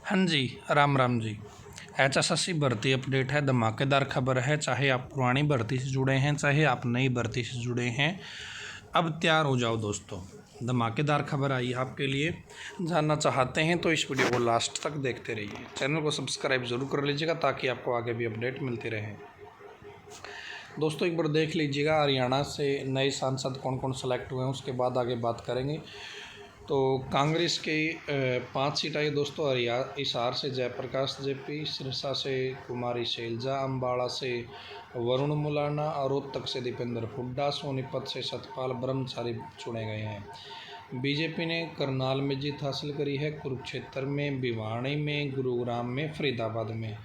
हाँ जी, राम राम जी। एचएसएससी भर्ती अपडेट है, धमाकेदार खबर है। चाहे आप पुरानी भर्ती से जुड़े हैं, चाहे आप नई भर्ती से जुड़े हैं, अब तैयार हो जाओ दोस्तों। धमाकेदार खबर आई आपके लिए। जानना चाहते हैं तो इस वीडियो को लास्ट तक देखते रहिए। चैनल को सब्सक्राइब जरूर कर लीजिएगा ताकि आपको आगे भी अपडेट मिलती रहे। दोस्तों एक बार देख लीजिएगा हरियाणा से नए सांसद कौन कौन सेलेक्ट हुए हैं, उसके बाद आगे बात करेंगे। तो कांग्रेस के 5 सीट आई दोस्तों। हिसार से जयप्रकाश जेपी, सिरसा से कुमारी शैलजा, अम्बाड़ा से वरुण मुलाना और रोहतक से दीपेंद्र हुड्डा, सोनीपत से सतपाल ब्रह्मचारी चुने गए हैं। बीजेपी ने करनाल में जीत हासिल करी है, कुरुक्षेत्र में, भिवानी में, गुरुग्राम में, फरीदाबाद में।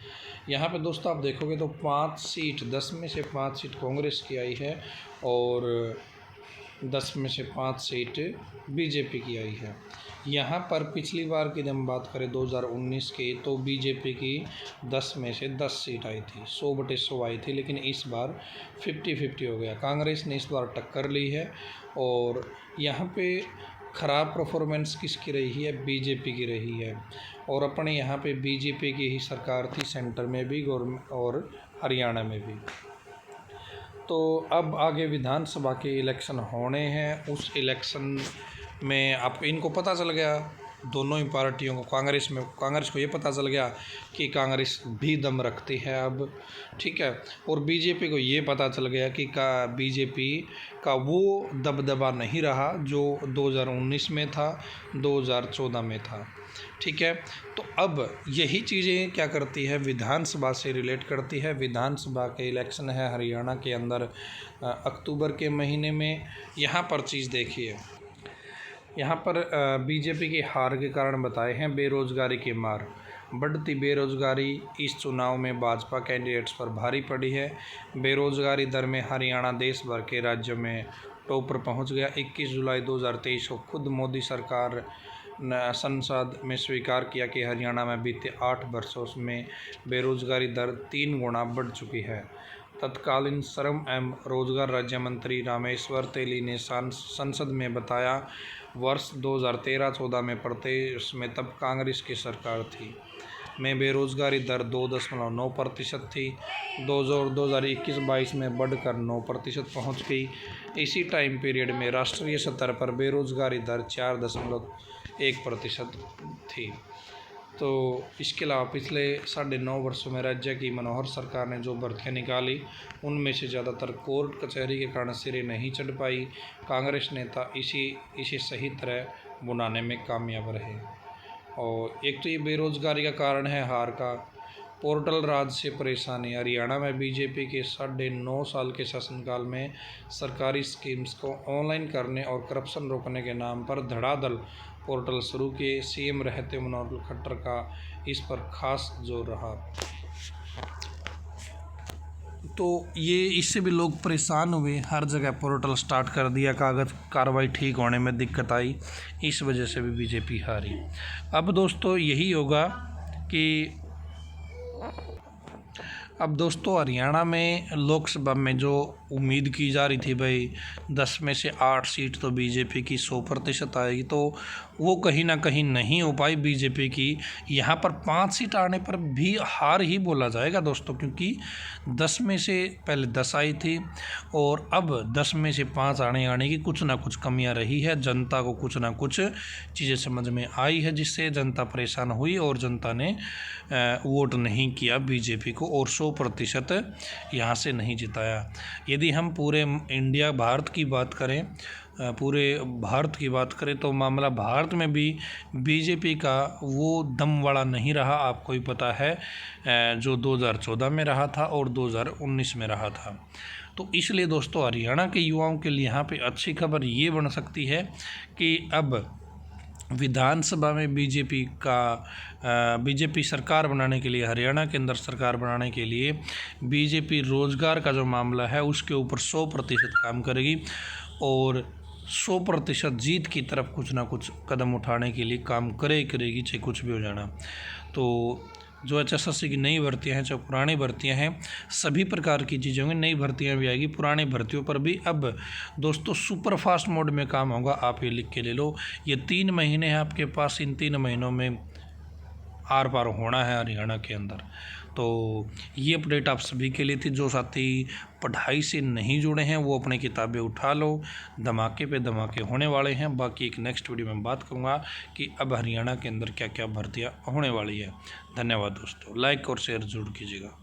यहाँ पे दोस्तों आप देखोगे तो 5 सीट, 10 में से 5 सीट कांग्रेस की आई है और 10 में से 5 सीट बीजेपी की आई है। यहाँ पर पिछली बार की जब हम बात करें 2019 की, तो बीजेपी की 10 में से 10 सीट आई थी, 100/100 आई थी। लेकिन इस बार 50-50 हो गया। कांग्रेस ने इस बार टक्कर ली है और यहाँ पे ख़राब परफॉर्मेंस किसकी रही है? बीजेपी की रही है। और अपने यहाँ पे बीजेपी की ही सरकार थी, सेंटर में भी गवर्नमेंट और हरियाणा में भी। तो अब आगे विधानसभा के इलेक्शन होने हैं। उस इलेक्शन में आपको इनको पता चल गया, दोनों ही पार्टियों को, कांग्रेस को ये पता चल गया कि कांग्रेस भी दम रखती है अब, ठीक है। और बीजेपी को ये पता चल गया कि बीजेपी का वो दबदबा नहीं रहा जो 2019 में था, 2014 में था, ठीक है। तो अब यही चीज़ें क्या करती है, विधानसभा से रिलेट करती है। विधानसभा के इलेक्शन है हरियाणा के अंदर अक्टूबर के महीने में। यहाँ पर चीज़ देखिए, यहाँ पर बीजेपी की हार के कारण बताए हैं बेरोजगारी की मार। बढ़ती बेरोजगारी इस चुनाव में भाजपा कैंडिडेट्स पर भारी पड़ी है। बेरोजगारी दर में हरियाणा देश भर के राज्यों में टॉप पर पहुँच गया। 21 जुलाई 2023 को खुद मोदी सरकार संसद में स्वीकार किया कि हरियाणा में बीते 8 वर्षों में बेरोजगारी दर 3 गुना बढ़ चुकी है। तत्कालीन श्रम एवं रोजगार राज्य मंत्री रामेश्वर तेली ने संसद में बताया, वर्ष 2013-14 में प्रदेश में तब कांग्रेस की सरकार थी में बेरोजगारी दर 2.9% थी। 2021-22 में बढ़कर 9% पहुंच गई। इसी टाइम पीरियड में राष्ट्रीय स्तर पर बेरोजगारी दर 4.1% थी। तो इसके अलावा पिछले 9.5 वर्षों में राज्य की मनोहर सरकार ने जो भर्तियां निकाली, उनमें से ज़्यादातर कोर्ट कचहरी के कारण सिरे नहीं चढ़ पाई। कांग्रेस नेता इसे सही तरह बुनाने में कामयाब रहे। और एक तो ये बेरोजगारी का कारण है हार का। पोर्टल राज से परेशानी। हरियाणा में बीजेपी के 9.5 साल के शासनकाल में सरकारी स्कीम्स को ऑनलाइन करने और करप्शन रोकने के नाम पर धड़ाधड़ पोर्टल शुरू किए। सीएम रहते मनोहर खट्टर का इस पर खास जोर रहा। तो ये इससे भी लोग परेशान हुए, हर जगह पोर्टल स्टार्ट कर दिया, कागज़ कार्रवाई ठीक होने में दिक्कत आई, इस वजह से भी बीजेपी हारी। अब दोस्तों यही होगा कि अब दोस्तों हरियाणा में लोकसभा में जो उम्मीद की जा रही थी भाई 10 में से 8 सीट तो बीजेपी की 100% आएगी, तो वो कहीं ना कहीं नहीं हो पाई बीजेपी की। यहाँ पर 5 सीट आने पर भी हार ही बोला जाएगा दोस्तों, क्योंकि 10 में से पहले 10 आई थी और अब 10 में से 5 आने की कुछ ना कुछ कमियाँ रही है। जनता को कुछ ना कुछ चीज़ें समझ में आई है जिससे जनता परेशान हुई और जनता ने वोट नहीं किया बीजेपी को और 100% यहाँ से नहीं जिताया। यदि हम पूरे भारत की बात करें, पूरे भारत की बात करें तो मामला भारत में भी बीजेपी का वो दम वाला नहीं रहा, आपको ही पता है, जो 2014 में रहा था और 2019 में रहा था। तो इसलिए दोस्तों हरियाणा के युवाओं के लिए यहाँ पे अच्छी खबर ये बन सकती है कि अब विधानसभा में बीजेपी सरकार बनाने के लिए, हरियाणा के अंदर सरकार बनाने के लिए बीजेपी रोजगार का जो मामला है उसके ऊपर 100% काम करेगी और 100% जीत की तरफ कुछ ना कुछ कदम उठाने के लिए काम करेगी, चाहे कुछ भी हो जाना। तो जो एचएसएससी की नई भर्तियां हैं, चाहे पुरानी भर्तियां हैं, सभी प्रकार की चीज़ें होंगी। नई भर्तियां भी आएगी, पुरानी भर्तियों पर भी अब दोस्तों सुपर फास्ट मोड में काम होगा। आप ये लिख के ले लो, ये 3 महीने हैं आपके पास। इन 3 महीनों में आर पार होना है हरियाणा के अंदर। तो ये अपडेट आप सभी के लिए थी। जो साथी पढ़ाई से नहीं जुड़े हैं वो अपनी किताबें उठा लो, धमाके पे धमाके होने वाले हैं। बाकी एक नेक्स्ट वीडियो में बात करूँगा कि अब हरियाणा के अंदर क्या क्या भर्तियाँ होने वाली है। धन्यवाद दोस्तों, लाइक और शेयर जरूर कीजिएगा।